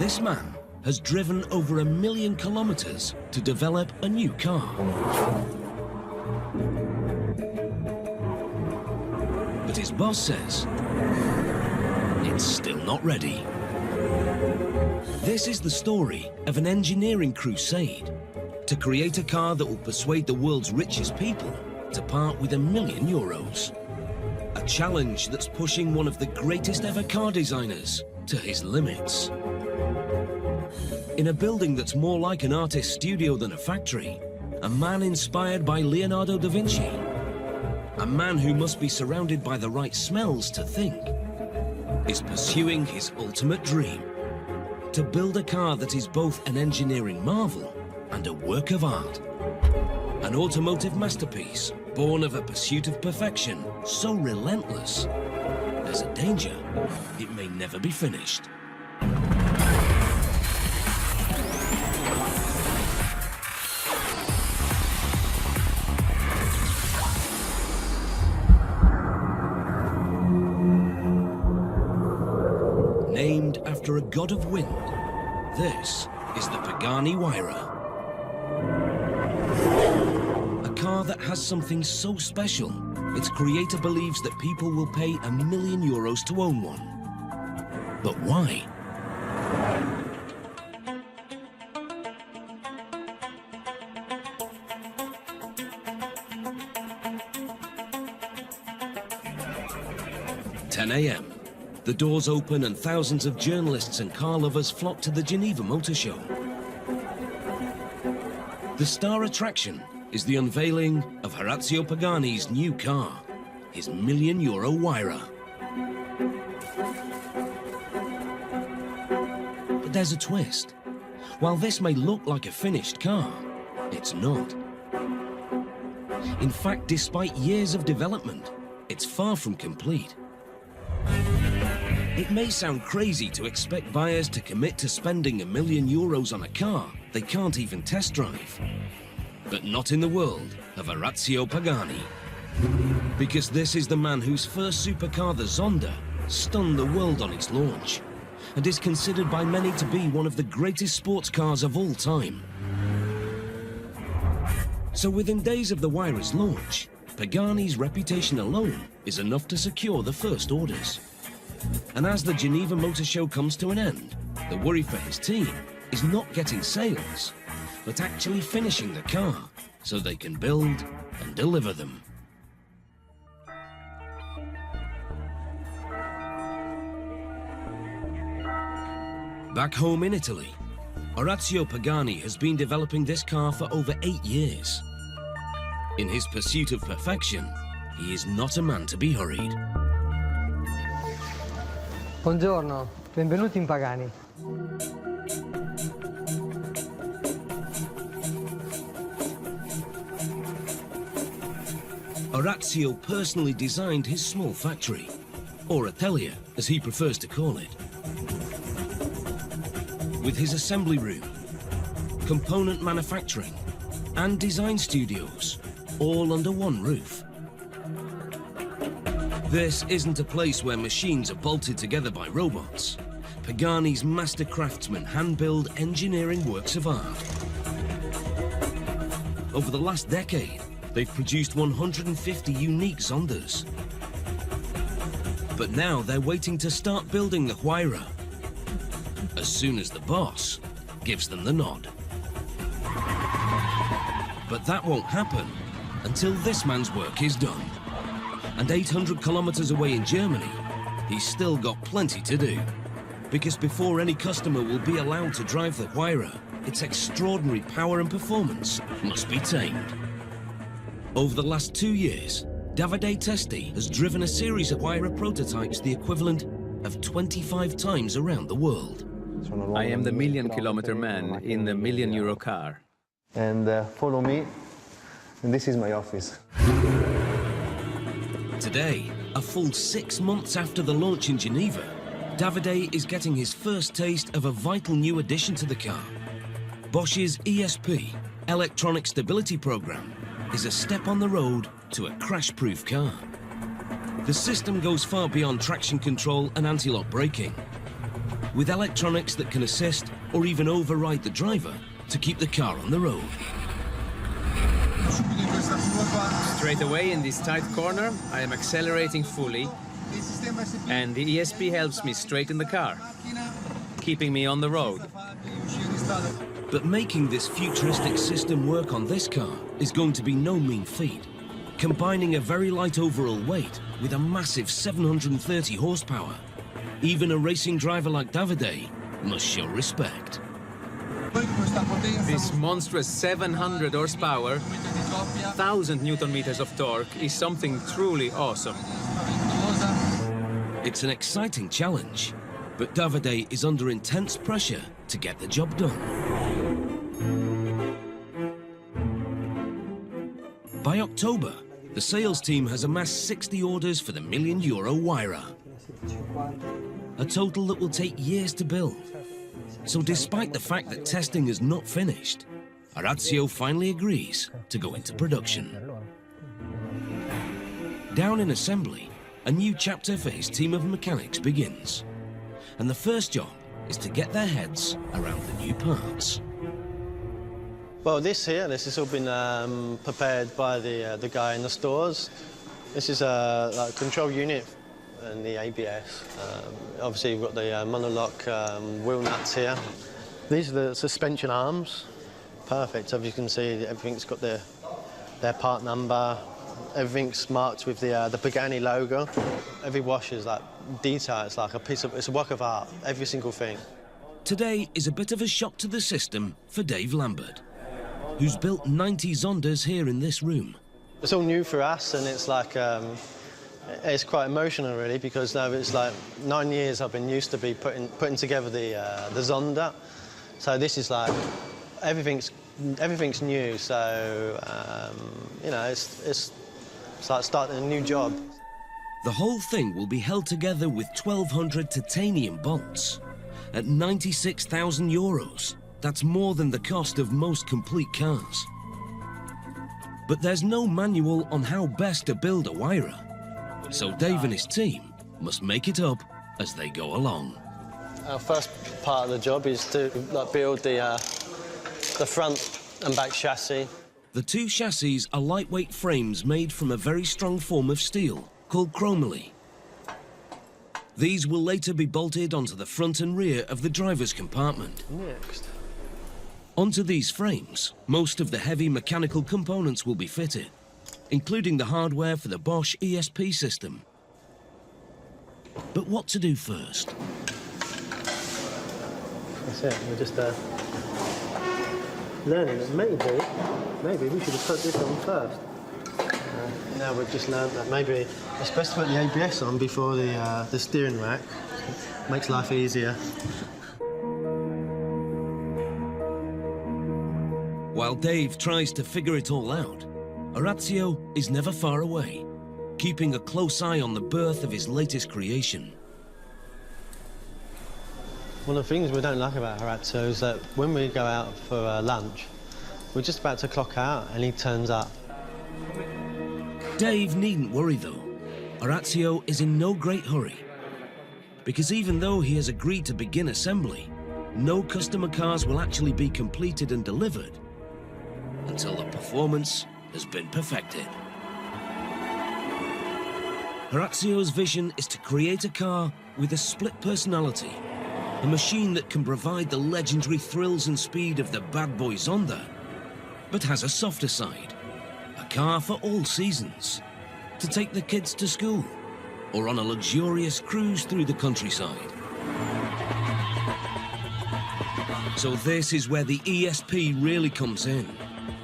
This man has driven over 1 million kilometers to develop a new car. But his boss says it's still not ready. This is the story of an engineering crusade to create a car that will persuade the world's richest people to part with €1 million. A challenge that's pushing one of the greatest ever car designers to his limits. In a building that's more like an artist's studio than a factory, a man inspired by Leonardo da Vinci, a man who must be surrounded by the right smells to think, is pursuing his ultimate dream: to build a car that is both an engineering marvel and a work of art. An automotive masterpiece born of a pursuit of perfection so relentless, there's a danger it may never be finished. Named after a god of wind, this is the Pagani Huayra. A car that has something so special, its creator believes that people will pay €1 million to own one. But why? "10 a.m. The doors open and thousands of journalists and car lovers flock to the Geneva Motor Show. The star attraction is the unveiling of Orazio Pagani's new car, his €1 million Huayra. But there's a twist. While this may look like a finished car, it's not. In fact, despite years of development, it's far from complete. It may sound crazy to expect buyers to commit to spending €1 million on a car they can't even test drive. But not in the world of Orazio Pagani. Because this is the man whose first supercar, the Zonda, stunned the world on its launch, and is considered by many to be one of the greatest sports cars of all time. So within days of the Huayra's launch, Pagani's reputation alone is enough to secure the first orders. And as the Geneva Motor Show comes to an end, the worry for his team is not getting sales, but actually finishing the car so they can build and deliver them. Back home in Italy, Orazio Pagani has been developing this car for over 8 years. In his pursuit of perfection, he is not a man to be hurried. Buongiorno, benvenuti in Pagani. Orazio personally designed his small factory, or atelier as he prefers to call it. With his assembly room, component manufacturing, and design studios, all under one roof. This isn't a place where machines are bolted together by robots. Pagani's master craftsmen hand-build engineering works of art. Over the last decade, they've produced 150 unique Zondas. But now they're waiting to start building the Huayra, as soon as the boss gives them the nod. But that won't happen until this man's work is done. And 800 kilometers away in Germany, he's still got plenty to do. Because before any customer will be allowed to drive the Huayra, its extraordinary power and performance must be tamed. Over the last 2 years, Davide Testi has driven a series of Huayra prototypes the equivalent of 25 times around the world. I am the €1 million man in the €1 million car. And follow me, and this is my office. Today, a full 6 months after the launch in Geneva, Davide is getting his first taste of a vital new addition to the car. Bosch's ESP, Electronic Stability Program, is a step on the road to a crash-proof car. The system goes far beyond traction control and anti-lock braking. with electronics that can assist or even override the driver to keep the car on the road. Straight away in this tight corner, I am accelerating fully, and the ESP helps me straighten the car, keeping me on the road. But making this futuristic system work on this car is going to be no mean feat. Combining a very light overall weight with a massive 730 horsepower, even a racing driver like Davide must show respect. This monstrous 700 horsepower, 1,000 Newton meters of torque is something truly awesome. It's an exciting challenge, but Davide is under intense pressure to get the job done. By October, the sales team has amassed 60 orders for the €1 million Huayra, a total that will take years to build. So despite the fact that testing is not finished, Orazio finally agrees to go into production. Down in assembly, a new chapter for his team of mechanics begins. And the first job is to get their heads around the new parts. Well, this has all been prepared by the guy in the stores. This is a control unit and the ABS. Obviously, you've got the monolock wheel nuts here. These are the suspension arms. Perfect. As you can see, everything's got their part number. Everything's marked with the Pagani logo. Every wash is like detail. It's like it's a work of art. Every single thing. Today is a bit of a shock to the system for Dave Lambert, who's built 90 Zondas here in this room. It's all new for us, and it's like it's quite emotional really, because now it's like 9 years I've been used to be putting together the Zonda. So this is like everything's new. So you know, it's like starting a new job. The whole thing will be held together with 1,200 titanium bolts at €96,000. That's more than the cost of most complete cars. But there's no manual on how best to build a Huayra, so Dave and his team must make it up as they go along. Our first part of the job is to build the front and back chassis. The two chassis are lightweight frames made from a very strong form of steel called chromoly. These will later be bolted onto the front and rear of the driver's compartment. Next. Onto these frames, most of the heavy mechanical components will be fitted, including the hardware for the Bosch ESP system. But what to do first? That's it. We're just learning that maybe we should have put this on first. Now we've just learned that maybe it's best to put the ABS on before the steering rack. Makes life easier. While Dave tries to figure it all out, Orazio is never far away, keeping a close eye on the birth of his latest creation. One of the things we don't like about Orazio is that when we go out for lunch, we're just about to clock out and he turns up. Dave needn't worry though. Orazio is in no great hurry, because even though he has agreed to begin assembly, no customer cars will actually be completed and delivered until the performance has been perfected. Orazio's vision is to create a car with a split personality, a machine that can provide the legendary thrills and speed of the bad boy Zonda, but has a softer side, a car for all seasons, to take the kids to school or on a luxurious cruise through the countryside. So this is where the ESP really comes in.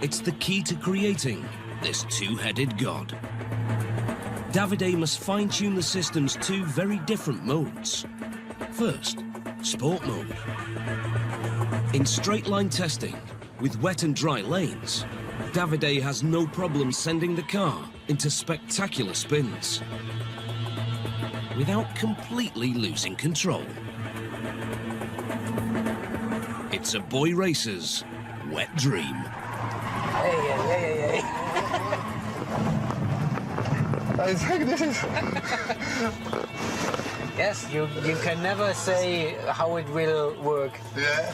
It's the key to creating this two-headed god. Davide must fine-tune the system's two very different modes. First, sport mode. In straight-line testing, with wet and dry lanes, Davide has no problem sending the car into spectacular spins without completely losing control. It's a boy racer's wet dream. Hey. This is... Yes, you can never say how it will work. Yeah.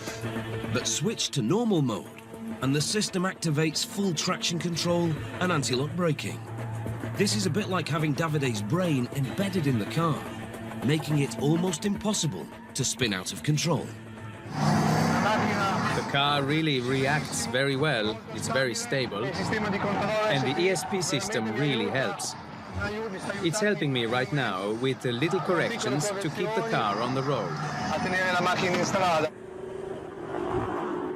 But switch to normal mode, and the system activates full traction control and anti-lock braking. This is a bit like having Davide's brain embedded in the car, making it almost impossible to spin out of control. The car really reacts very well, it's very stable, and the ESP system really helps. It's helping me right now with the little corrections to keep the car on the road.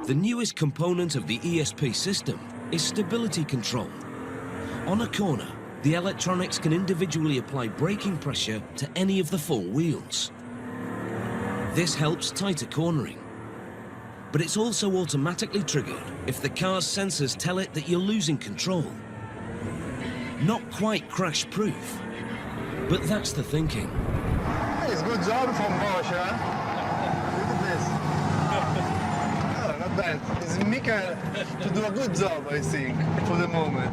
The newest component of the ESP system is stability control. On a corner, the electronics can individually apply braking pressure to any of the four wheels. This helps tighter cornering. But it's also automatically triggered if the car's sensors tell it that you're losing control. Not quite crash-proof, but that's the thinking. It's good job from Bosch, huh? Look at this. Oh, not bad. It's Mika to do a good job, I think, for the moment.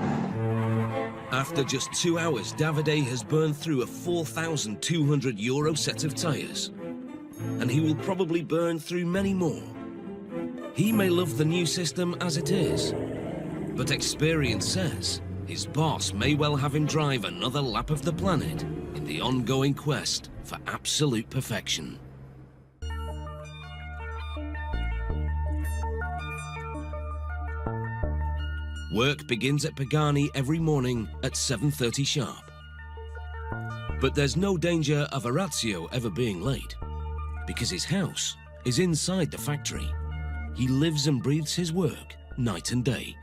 After just 2 hours, Davide has burned through a €4,200 set of tyres. And he will probably burn through many more. He may love the new system as it is, but experience says his boss may well have him drive another lap of the planet in the ongoing quest for absolute perfection. Work begins at Pagani every morning at 7:30 sharp. But there's no danger of Orazio ever being late, because his house is inside the factory. He lives and breathes his work night and day.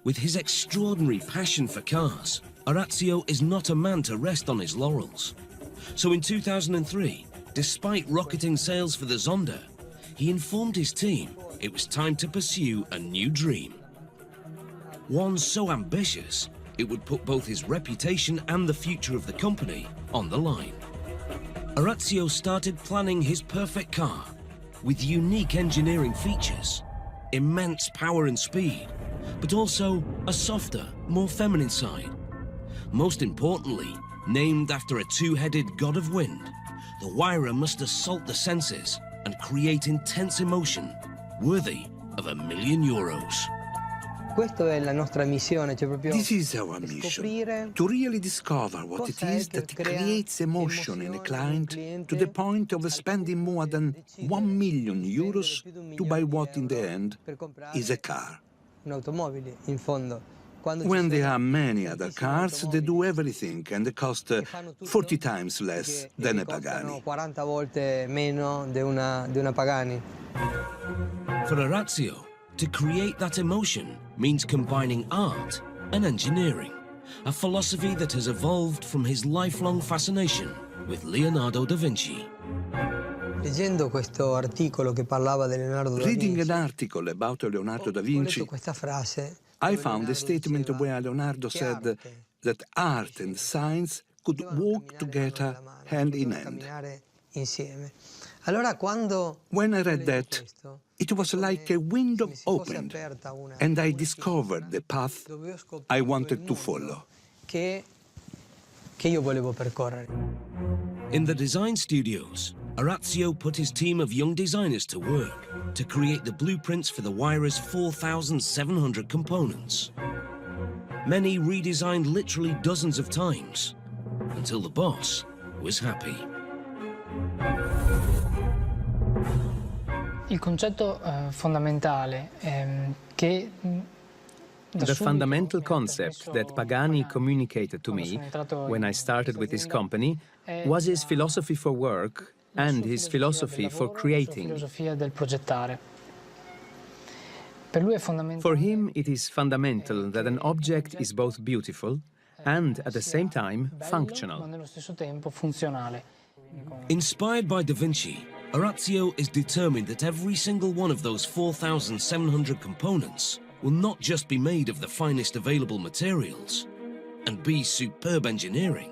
With his extraordinary passion for cars, Orazio is not a man to rest on his laurels. So in 2003, despite rocketing sales for the Zonda, he informed his team it was time to pursue a new dream. One so ambitious, it would put both his reputation and the future of the company on the line. Orazio started planning his perfect car with unique engineering features, immense power and speed, but also a softer, more feminine side. Most importantly, named after a two-headed god of wind, the Huayra must assault the senses and create intense emotion worthy of €1 million. This is our mission, to really discover what it is that creates emotion in a client to the point of spending more than €1 million to buy what in the end is a car. When there are many other cars that do everything and they cost 40 times less than a Pagani. For Orazio, to create that emotion means combining art and engineering, a philosophy that has evolved from his lifelong fascination with Leonardo da Vinci. Reading an article about Leonardo da Vinci, I found a statement where Leonardo said that art and science could walk together hand in hand. When I read that, it was like a window opened, and I discovered the path I wanted to follow. In the design studios, Orazio put his team of young designers to work to create the blueprints for the Huayra's 4,700 components. Many redesigned literally dozens of times, until the boss was happy. Il concetto fondamentale che The fundamental concept that Pagani communicated to me when I started with his company was his philosophy for work and his philosophy for creating. For him, it is fundamental that an object is both beautiful and, at the same time, functional. Inspired by Da Vinci, Orazio is determined that every single one of those 4,700 components will not just be made of the finest available materials and be superb engineering.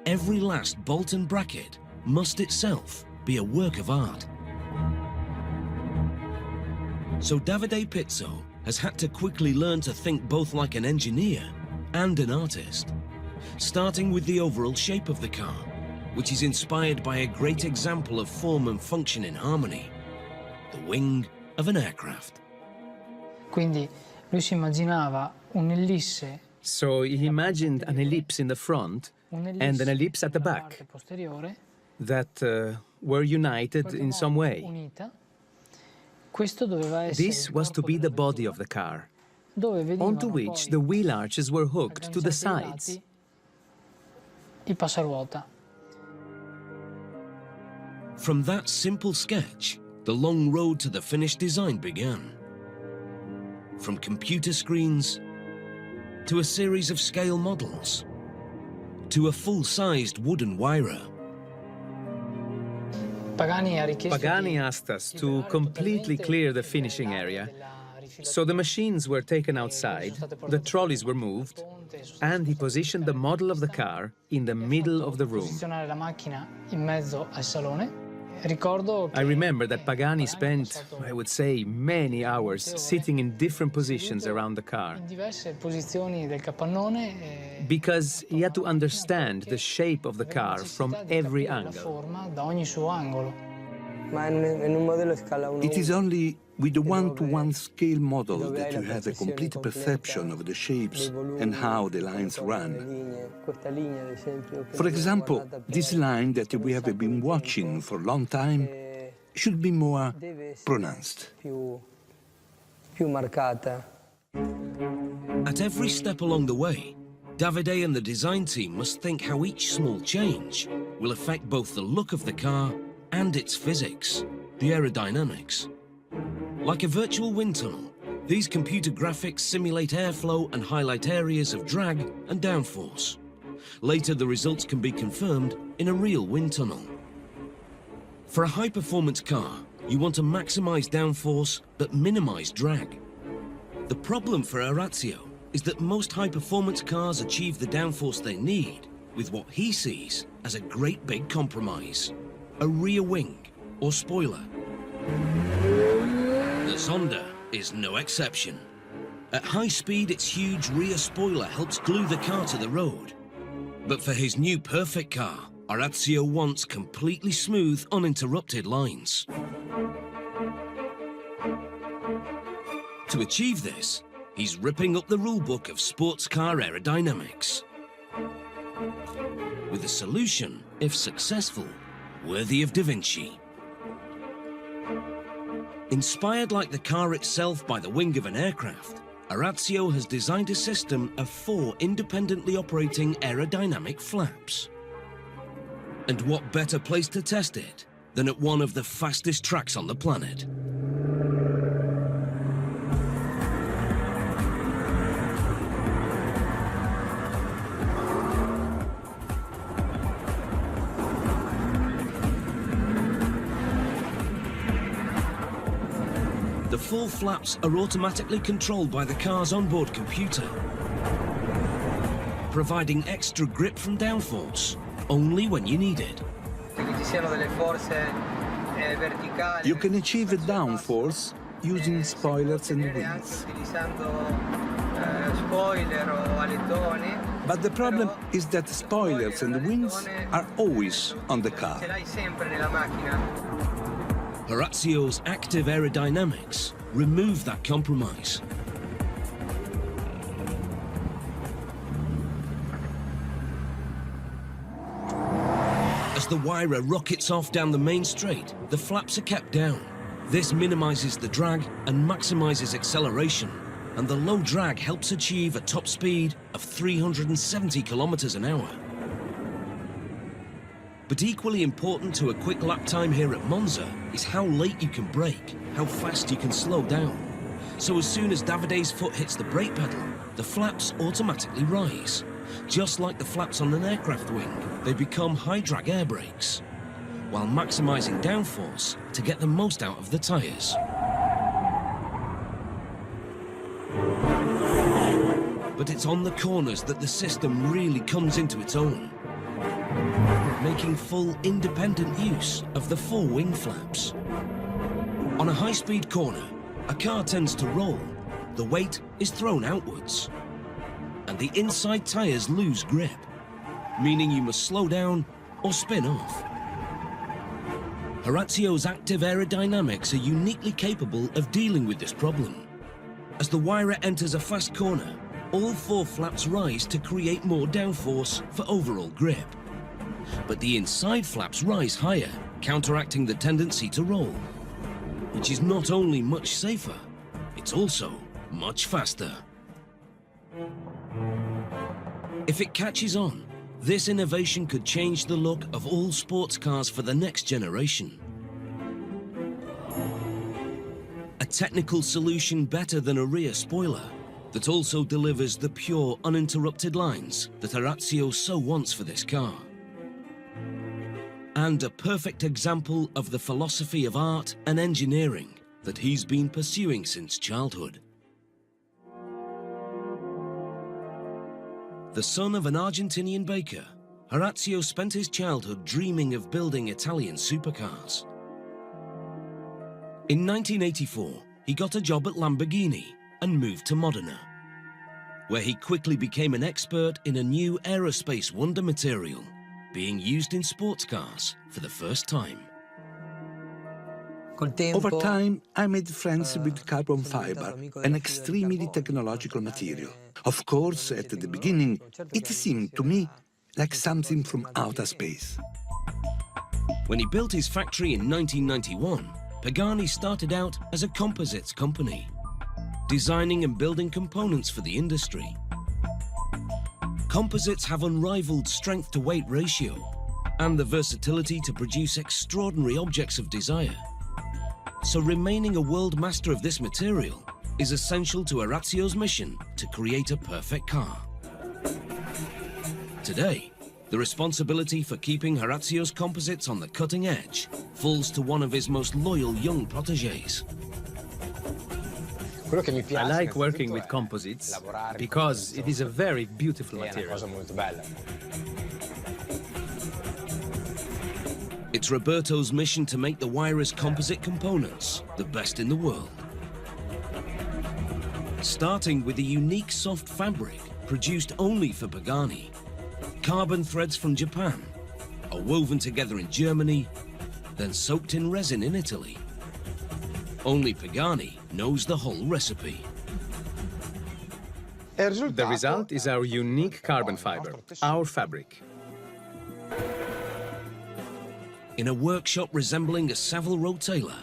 Every last bolt and bracket must itself be a work of art. So Davide Pizzo has had to quickly learn to think both like an engineer and an artist, starting with the overall shape of the car, which is inspired by a great example of form and function in harmony, the wing of an aircraft. Quindi lui si immaginava un'ellisse, So he imagined an ellipse in the front and an ellipse at the nella back parte posteriore, that were united in some way. unita. Questo doveva essere This il was to corpo be the della body vettura, of the car, dove venivano onto which poi the wheel arches were hooked to the agganciati ai sides. lati i passaruota. From that simple sketch, the long road to the finished design began. From computer screens, to a series of scale models, to a full-sized wooden Huayra. Pagani asked us to completely clear the finishing area, so the machines were taken outside, the trolleys were moved, and he positioned the model of the car in the middle of the room. Posizionare la macchina in mezzo al salone. Ricordo I che remember that Pagani spent, I would say, many hours sitting in different positions around the car, in diverse posizioni del capannone because he had to understand the shape of the car from every la angle. forma da ogni suo angolo. Ma in un modello scala 1. It is only with the one-to-one scale model that you have a complete perception of the shapes and how the lines run. For example, this line that we have been watching for a long time should be more pronounced. più marcata. At every step along the way, Davide and the design team must think how each small change will affect both the look of the car and its physics, the aerodynamics. Like a virtual wind tunnel, these computer graphics simulate airflow and highlight areas of drag and downforce. Later, the results can be confirmed in a real wind tunnel. For a high-performance car, you want to maximize downforce but minimize drag. The problem for Orazio is that most high-performance cars achieve the downforce they need with what he sees as a great big compromise: a rear wing or spoiler. The Zonda is no exception. At high speed, its huge rear spoiler helps glue the car to the road. But for his new perfect car, Orazio wants completely smooth, uninterrupted lines. To achieve this, he's ripping up the rulebook of sports car aerodynamics, with a solution, if successful, worthy of Da Vinci. Inspired like the car itself by the wing of an aircraft, Orazio has designed a system of 4 independently operating aerodynamic flaps. And what better place to test it than at one of the fastest tracks on the planet? The 4 flaps are automatically controlled by the car's onboard computer, providing extra grip from downforce only when you need it. You can achieve a downforce using spoilers and wings. But the problem is that spoilers and wings are always on the car. Orazio's active aerodynamics remove that compromise. As the Huayra rockets off down the main straight, the flaps are kept down. This minimizes the drag and maximizes acceleration, and the low drag helps achieve a top speed of 370 kilometers an hour. But equally important to a quick lap time here at Monza is how late you can brake, how fast you can slow down. So as soon as Davide's foot hits the brake pedal, the flaps automatically rise. Just like the flaps on an aircraft wing, they become high-drag air brakes, while maximizing downforce to get the most out of the tires. But it's on the corners that the system really comes into its own, making full independent use of the 4 wing flaps. On a high-speed corner, a car tends to roll, the weight is thrown outwards, and the inside tyres lose grip, meaning you must slow down or spin off. Horazzio's active aerodynamics are uniquely capable of dealing with this problem. As the Huayra enters a fast corner, all 4 flaps rise to create more downforce for overall grip. But the inside flaps rise higher, counteracting the tendency to roll, which is not only much safer, it's also much faster. If it catches on, this innovation could change the look of all sports cars for the next generation. A technical solution better than a rear spoiler that also delivers the pure, uninterrupted lines that Horazzio so wants for this car. And a perfect example of the philosophy of art and engineering that he's been pursuing since childhood. The son of an Argentinian baker, Horazzio spent his childhood dreaming of building Italian supercars. In 1984, he got a job at Lamborghini and moved to Modena, where he quickly became an expert in a new aerospace wonder material being used in sports cars for the first time. Over time, I made friends with carbon fiber, an extremely technological material. Of course, at the beginning, it seemed to me like something from outer space. When he built his factory in 1991, Pagani started out as a composites company, designing and building components for the industry. Composites have unrivaled strength-to-weight ratio and the versatility to produce extraordinary objects of desire. So remaining a world master of this material is essential to Horazzio's mission to create a perfect car. Today, the responsibility for keeping Horazzio's composites on the cutting edge falls to one of his most loyal young protégés. I like working with composites because it is a very beautiful material. It's Roberto's mission to make the Huayra's composite components the best in the world. Starting with a unique soft fabric produced only for Pagani. Carbon threads from Japan are woven together in Germany, then soaked in resin in Italy. Only Pagani knows the whole recipe. The result is our unique carbon fiber, our fabric. In a workshop resembling a Savile Row tailor,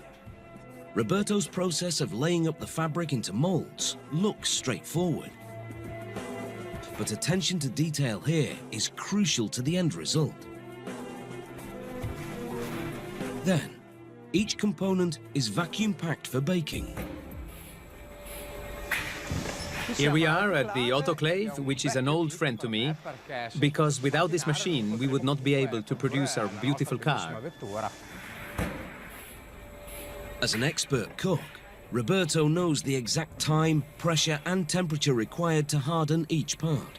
Roberto's process of laying up the fabric into molds looks straightforward. But attention to detail here is crucial to the end result. Then, each component is vacuum-packed for baking. Here we are at the autoclave, which is an old friend to me, because without this machine, we would not be able to produce our beautiful car. As an expert cook, Roberto knows the exact time, pressure and temperature required to harden each part.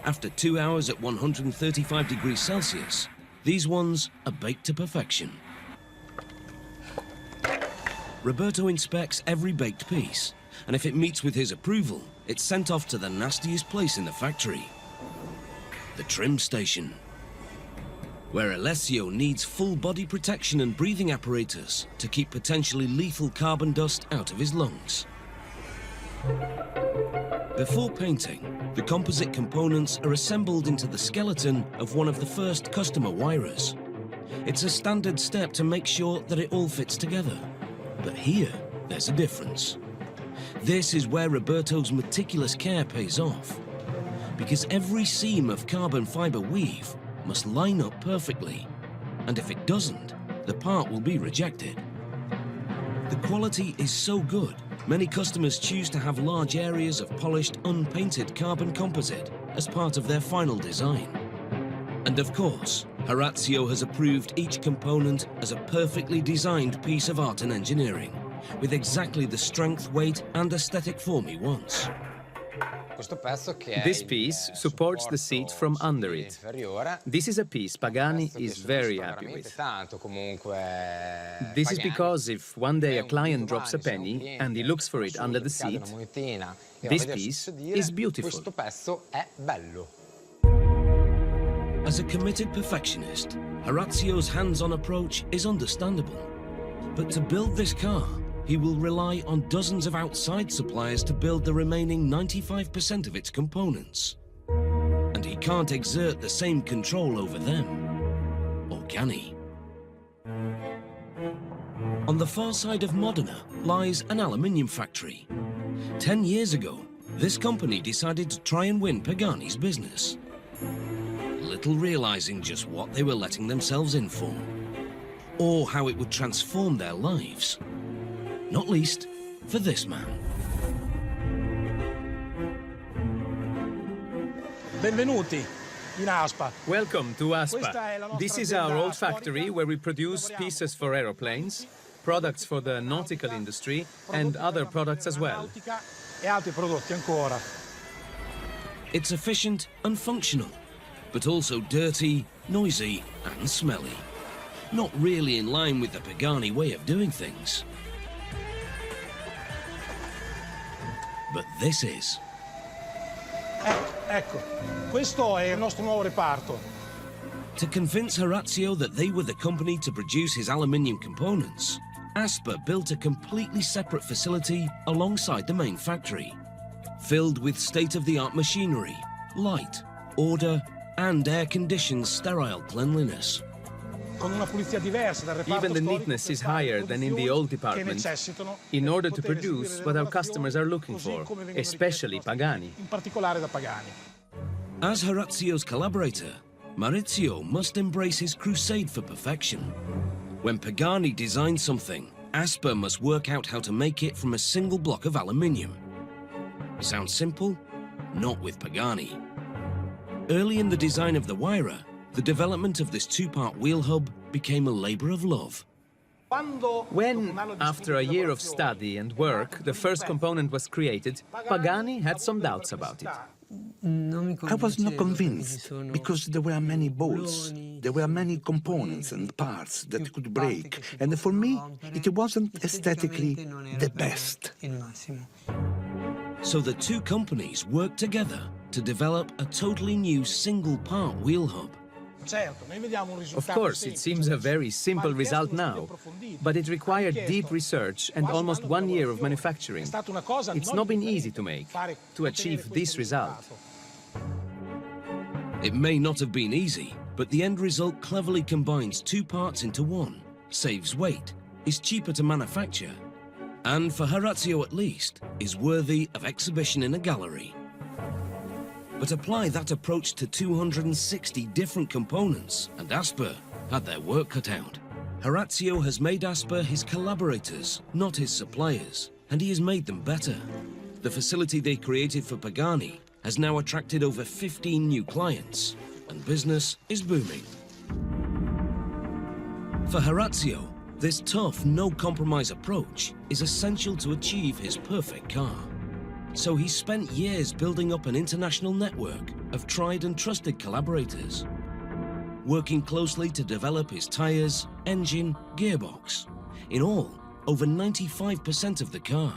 After 2 hours at 135 degrees Celsius, these ones are baked to perfection. Roberto inspects every baked piece, and if it meets with his approval, it's sent off to the nastiest place in the factory, the trim station, where Alessio needs full body protection and breathing apparatus to keep potentially lethal carbon dust out of his lungs. Before painting, the composite components are assembled into the skeleton of one of the first customer Huayras. It's a standard step to make sure that it all fits together. But here, there's a difference. This is where Roberto's meticulous care pays off, because every seam of carbon fiber weave must line up perfectly, and if it doesn't, the part will be rejected. The quality is so good, many customers choose to have large areas of polished, unpainted carbon composite as part of their final design. And of course, Horazzio has approved each component as a perfectly designed piece of art and engineering, with exactly the strength, weight and aesthetic form he wants. This piece supports the seat from under it. This is a piece Pagani is very happy with. This is because if one day a client drops a penny and he looks for it under the seat, this piece is beautiful. As a committed perfectionist, Horazio's hands-on approach is understandable. But to build this car, he will rely on dozens of outside suppliers to build the remaining 95% of its components. And he can't exert the same control over them. Or can he? On the far side of Modena lies an aluminium factory. 10 years ago, this company decided to try and win Pagani's business, little realizing just what they were letting themselves in for, or how it would transform their lives. Not least for this man. Benvenuti in Aspa. Welcome to Aspa. This is our old factory where we produce pieces for aeroplanes, products for the nautical industry, and other products as well. It's efficient and functional, but also dirty, noisy, and smelly. Not really in line with the Pagani way of doing things. But this is. Ecco, questo è il nostro nuovo reparto. To convince Horazio that they were the company to produce his aluminium components, Aspa built a completely separate facility alongside the main factory, filled with state-of-the-art machinery, light, order, and air-conditioned sterile cleanliness. Even the neatness is higher than in the old department, in order to produce what our customers are looking for, especially Pagani. As Horazio's collaborator, Maurizio must embrace his crusade for perfection. When Pagani designs something, Aspa must work out how to make it from a single block of aluminium. Sounds simple? Not with Pagani. Early in the design of the Huayra, the development of this two-part wheel hub became a labor of love. When, after a year of study and work, the first component was created, Pagani had some doubts about it. I was not convinced, because there were many bolts, there were many components and parts that could break, and for me, it wasn't aesthetically the best. So the two companies worked together to develop a totally new single-part wheel hub. Of course, it seems a very simple result now, but it required deep research and almost 1 year of manufacturing. It's not been easy to make, to achieve this result. It may not have been easy, but the end result cleverly combines two parts into one, saves weight, is cheaper to manufacture, and for Horazio at least, is worthy of exhibition in a gallery. But apply that approach to 260 different components, and Aspa had their work cut out. Horazio has made Aspa his collaborators, not his suppliers, and he has made them better. The facility they created for Pagani has now attracted over 15 new clients, and business is booming. For Horazio, this tough, no-compromise approach is essential to achieve his perfect car. So he spent years building up an international network of tried and trusted collaborators, working closely to develop his tires, engine, gearbox. In all, over 95% of the car.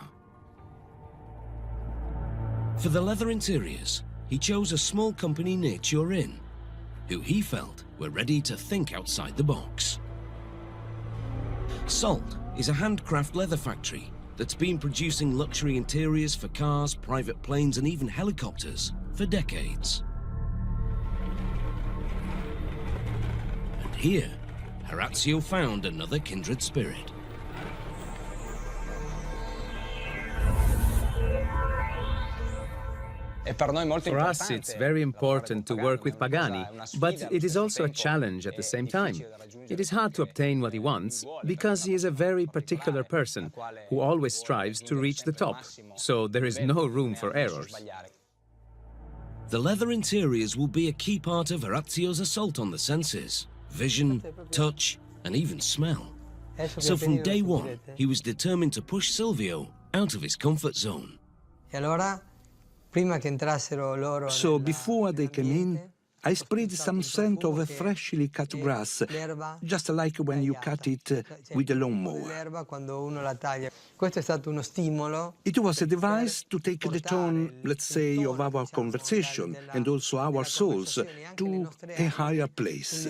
For the leather interiors, he chose a small company near Turin, who he felt were ready to think outside the box. Salt is a handcraft leather factory that's been producing luxury interiors for cars, private planes, and even helicopters for decades. And here, Horazio found another kindred spirit. For us, it's very important to work with Pagani, but it is also a challenge at the same time. It is hard to obtain what he wants, because he is a very particular person who always strives to reach the top, so there is no room for errors. The leather interiors will be a key part of Horazio's assault on the senses, vision, touch, and even smell. So from day one, he was determined to push Silvio out of his comfort zone. So before they came in, I sprayed some scent of a freshly cut grass, just like when you cut it with a lawnmower. It was a device to take the tone, let's say, of our conversation and also our souls to a higher place.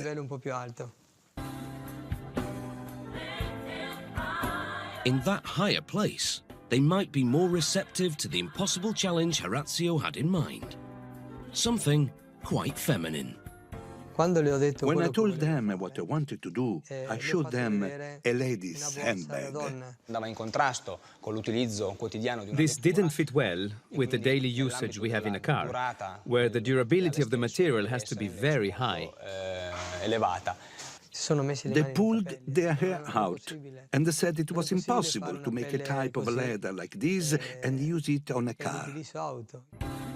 In that higher place, they might be more receptive to the impossible challenge Horazio had in mind. Something quite feminine. When I told them what I wanted to do, I showed them a lady's handbag. This didn't fit well with the daily usage we have in a car, where the durability of the material has to be very high. They pulled their hair out and they said it was impossible to make a type of leather like this and use it on a car.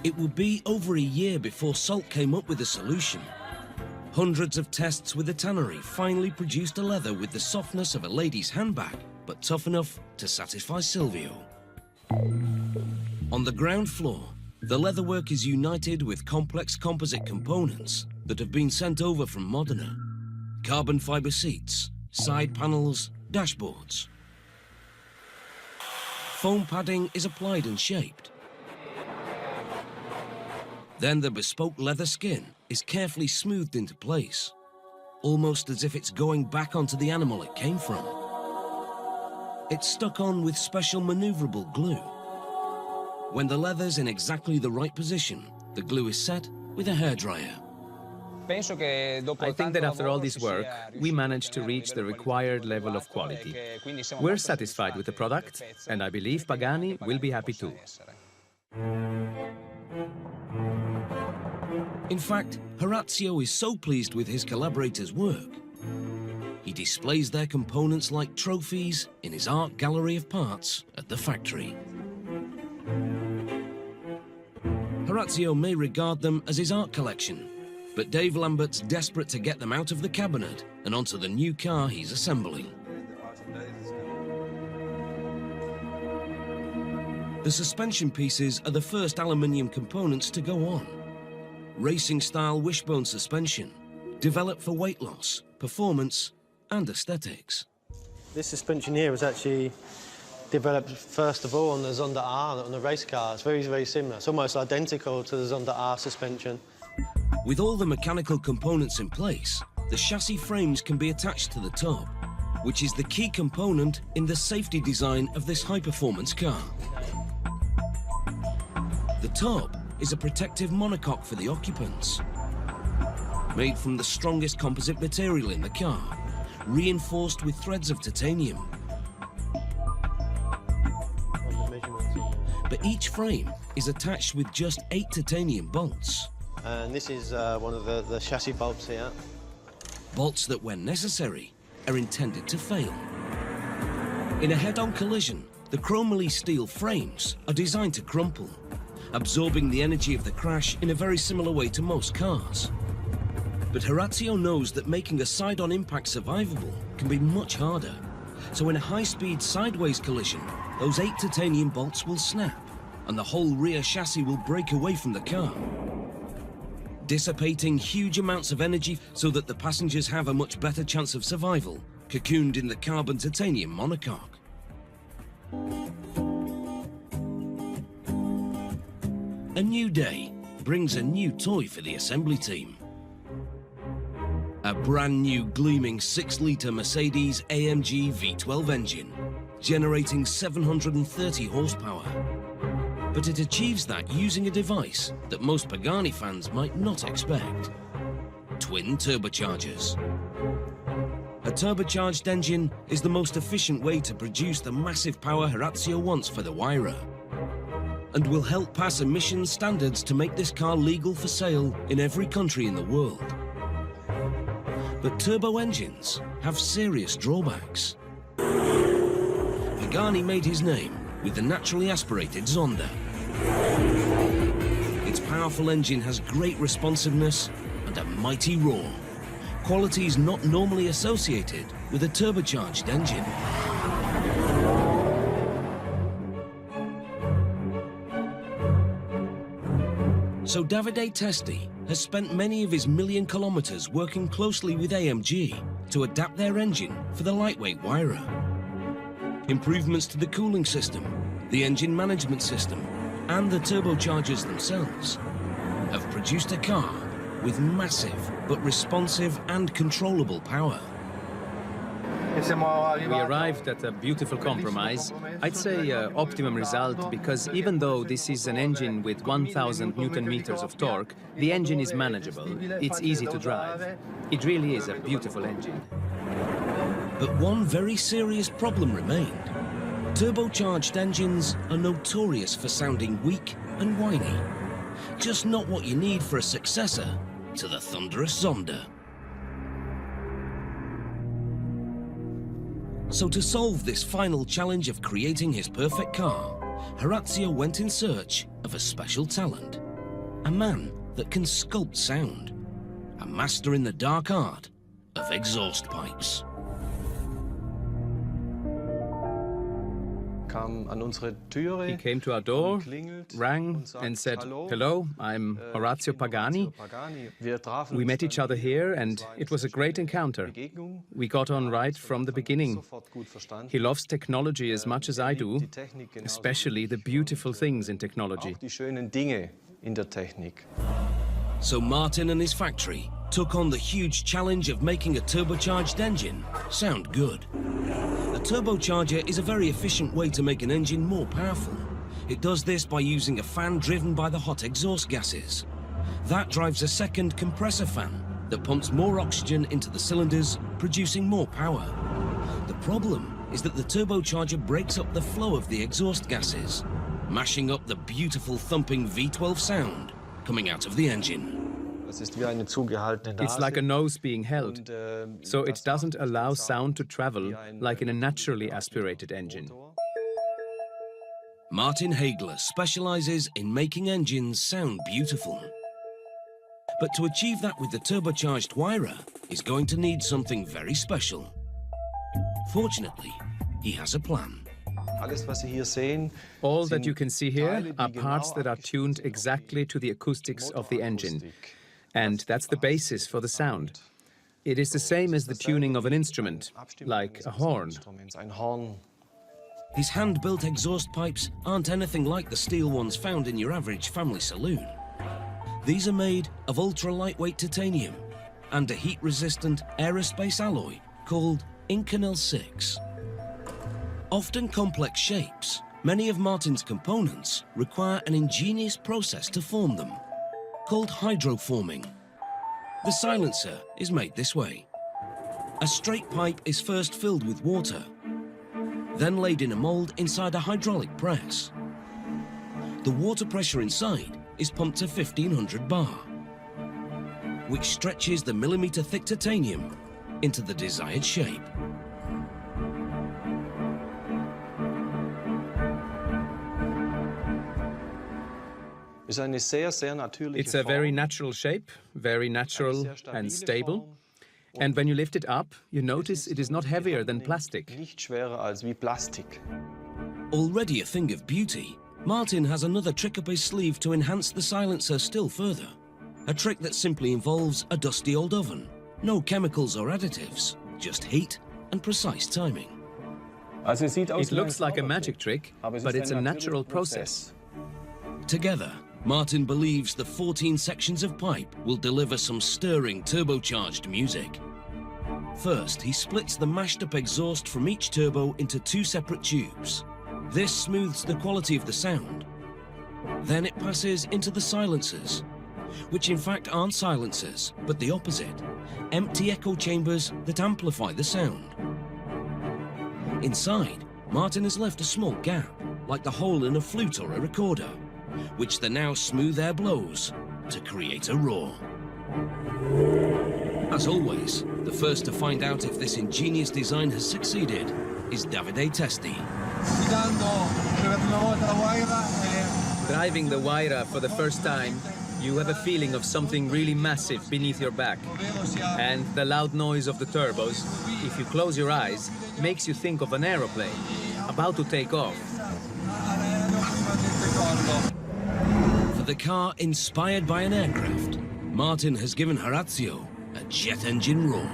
It would be over a year before Salt came up with a solution. Hundreds of tests with the tannery finally produced a leather with the softness of a lady's handbag, but tough enough to satisfy Silvio. On the ground floor, the leatherwork is united with complex composite components that have been sent over from Modena. Carbon fiber seats, side panels, dashboards. Foam padding is applied and shaped. Then the bespoke leather skin is carefully smoothed into place, almost as if it's going back onto the animal it came from. It's stuck on with special maneuverable glue. When the leather's in exactly the right position, the glue is set with a hairdryer. I think that after all this work, we managed to reach the required level of quality. We're satisfied with the product, and I believe Pagani will be happy too. In fact, Horazio is so pleased with his collaborators' work, he displays their components like trophies in his art gallery of parts at the factory. Horazio may regard them as his art collection, but Dave Lambert's desperate to get them out of the cabinet and onto the new car he's assembling. The suspension pieces are the first aluminium components to go on. Racing-style wishbone suspension, developed for weight loss, performance, and aesthetics. This suspension here was actually developed first of all on the Zonda R, on the race car. It's very, very similar. It's almost identical to the Zonda R suspension. With all the mechanical components in place, the chassis frames can be attached to the top, which is the key component in the safety design of this high-performance car. The top is a protective monocoque for the occupants, made from the strongest composite material in the car, reinforced with threads of titanium. But each frame is attached with just 8 titanium bolts. And this is one of the chassis bolts here. Bolts that, when necessary, are intended to fail. In a head-on collision, the chromoly steel frames are designed to crumple, absorbing the energy of the crash in a very similar way to most cars. But Horazio knows that making a side-on impact survivable can be much harder. So in a high-speed sideways collision, those 8 titanium bolts will snap, and the whole rear chassis will break away from the car, dissipating huge amounts of energy so that the passengers have a much better chance of survival, cocooned in the carbon titanium monocoque. A new day brings a new toy for the assembly team. A brand new gleaming 6-litre Mercedes AMG V12 engine, generating 730 horsepower. But it achieves that using a device that most Pagani fans might not expect: twin turbochargers. A turbocharged engine is the most efficient way to produce the massive power Horazio wants for the Huayra, and will help pass emissions standards to make this car legal for sale in every country in the world. But turbo engines have serious drawbacks. Pagani made his name with the naturally aspirated Zonda. Its powerful engine has great responsiveness and a mighty roar, qualities not normally associated with a turbocharged engine. So Davide Testi has spent many of his million kilometers working closely with AMG to adapt their engine for the lightweight Huayra. Improvements to the cooling system, the engine management system, and the turbochargers themselves have produced a car with massive but responsive and controllable power. We arrived at a beautiful compromise. I'd say optimum result, because even though this is an engine with 1,000 Newton meters of torque, the engine is manageable. It's easy to drive. It really is a beautiful engine. But one very serious problem remained. Turbocharged engines are notorious for sounding weak and whiny. Just not what you need for a successor to the thunderous Zonda. So to solve this final challenge of creating his perfect car, Horacio went in search of a special talent. A man that can sculpt sound. A master in the dark art of exhaust pipes. He came to our door, rang and said, "Hello, I'm Horacio Pagani." We met each other here and it was a great encounter. We got on right from the beginning. He loves technology as much as I do, especially the beautiful things in technology. So Martin and his factory took on the huge challenge of making a turbocharged engine sound good. A turbocharger is a very efficient way to make an engine more powerful. It does this by using a fan driven by the hot exhaust gases. That drives a second compressor fan that pumps more oxygen into the cylinders, producing more power. The problem is that the turbocharger breaks up the flow of the exhaust gases, mashing up the beautiful thumping V12 sound coming out of the engine. It's like a nose being held, so it doesn't allow sound to travel like in a naturally aspirated engine. Martin Hagler specializes in making engines sound beautiful. But to achieve that with the turbocharged Huayra, he's going to need something very special. Fortunately, he has a plan. All that you can see here are parts that are tuned exactly to the acoustics of the engine. And that's the basis for the sound. It is the same as the tuning of an instrument, like a horn. His hand-built exhaust pipes aren't anything like the steel ones found in your average family saloon. These are made of ultra-lightweight titanium and a heat-resistant aerospace alloy called Inconel 6. Often complex shapes, many of Martin's components require an ingenious process to form them, called hydroforming. The silencer is made this way. A straight pipe is first filled with water, then laid in a mold inside a hydraulic press. The water pressure inside is pumped to 1500 bar, which stretches the millimeter-thick titanium into the desired shape. It's a very natural shape, very natural and stable. And when you lift it up, you notice it is not heavier than plastic. Already a thing of beauty, Martin has another trick up his sleeve to enhance the silencer still further. A trick that simply involves a dusty old oven. No chemicals or additives, just heat and precise timing. It looks like a magic trick, but it's a natural process. Together, Martin believes the 14 sections of pipe will deliver some stirring turbocharged music. First, he splits the mashed-up exhaust from each turbo into two separate tubes. This smooths the quality of the sound. Then it passes into the silencers, which in fact aren't silencers, but the opposite, empty echo chambers that amplify the sound. Inside, Martin has left a small gap, like the hole in a flute or a recorder, which the now smooth air blows to create a roar. As always, the first to find out if this ingenious design has succeeded is Davide Testi. Driving the Huayra for the first time, you have a feeling of something really massive beneath your back. And the loud noise of the turbos, if you close your eyes, makes you think of an aeroplane about to take off. For the car inspired by an aircraft, Martin has given Horazio a jet engine roar.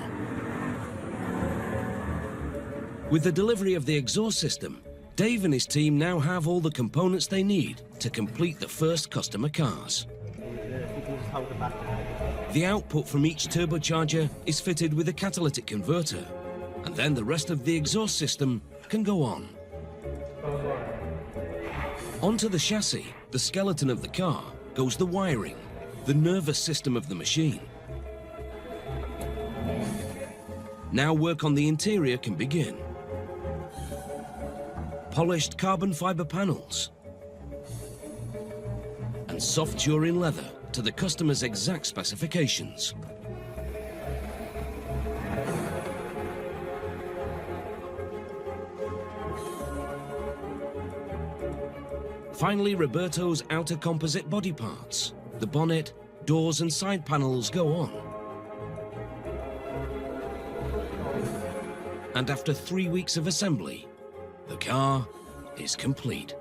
With the delivery of the exhaust system, Dave and his team now have all the components they need to complete the first customer cars. The output from each turbocharger is fitted with a catalytic converter, and then the rest of the exhaust system can go on. Onto the chassis, the skeleton of the car, goes the wiring, the nervous system of the machine. Now work on the interior can begin. Polished carbon fiber panels and soft Turin leather to the customer's exact specifications. Finally, Roberto's outer composite body parts. The bonnet, doors and side panels go on. And after 3 weeks of assembly, the car is complete.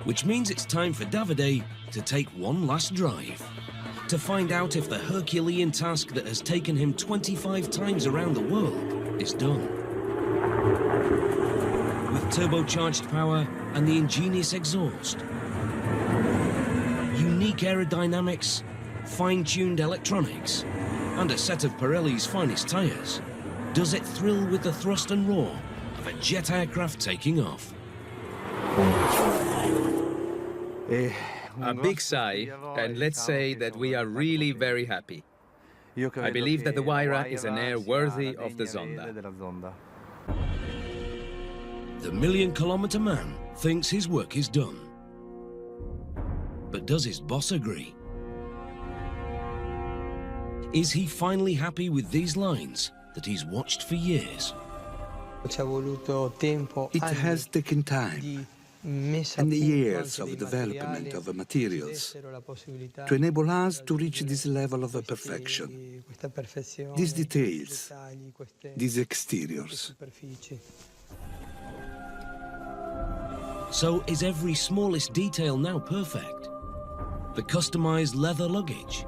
Which means it's time for Davide to take one last drive, to find out if the Herculean task that has taken him 25 times around the world is done. With turbocharged power and the ingenious exhaust, unique aerodynamics, fine-tuned electronics, and a set of Pirelli's finest tyres, does it thrill with the thrust and roar of a jet aircraft taking off? A big sigh, and let's say that we are really very happy. I believe that the Huayra is an air worthy of the Zonda. The million-kilometre man thinks his work is done. But does his boss agree? Is he finally happy with these lines that he's watched for years? It has taken time and years of development of materials to enable us to reach this level of perfection. These details, these exteriors. So is every smallest detail now perfect? The customized leather luggage,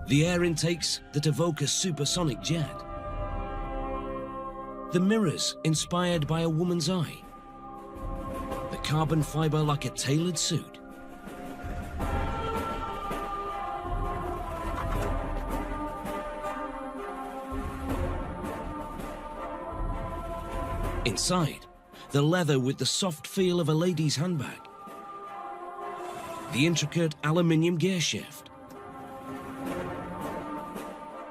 the air intakes that evoke a supersonic jet, the mirrors inspired by a woman's eye, the carbon fiber like a tailored suit. Inside, the leather with the soft feel of a lady's handbag, the intricate aluminium gear shift,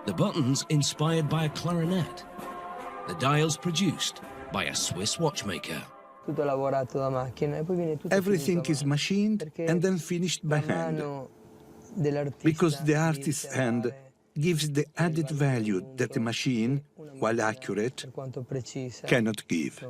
the buttons inspired by a clarinet, the dials produced by a Swiss watchmaker. Everything is machined and then finished by hand, because the artist's hand gives the added value that the machine, while accurate, cannot give.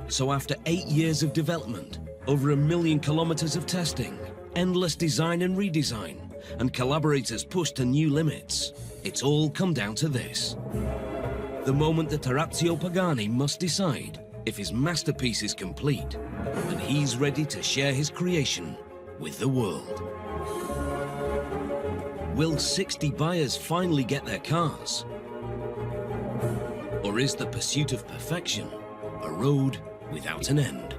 So after 8 years of development, over 1 million kilometers of testing, endless design and redesign, and collaborators pushed to new limits, it's all come down to this. The moment that Horazio Pagani must decide if his masterpiece is complete, and he's ready to share his creation with the world. Will 60 buyers finally get their cars? Or is the pursuit of perfection a road without an end?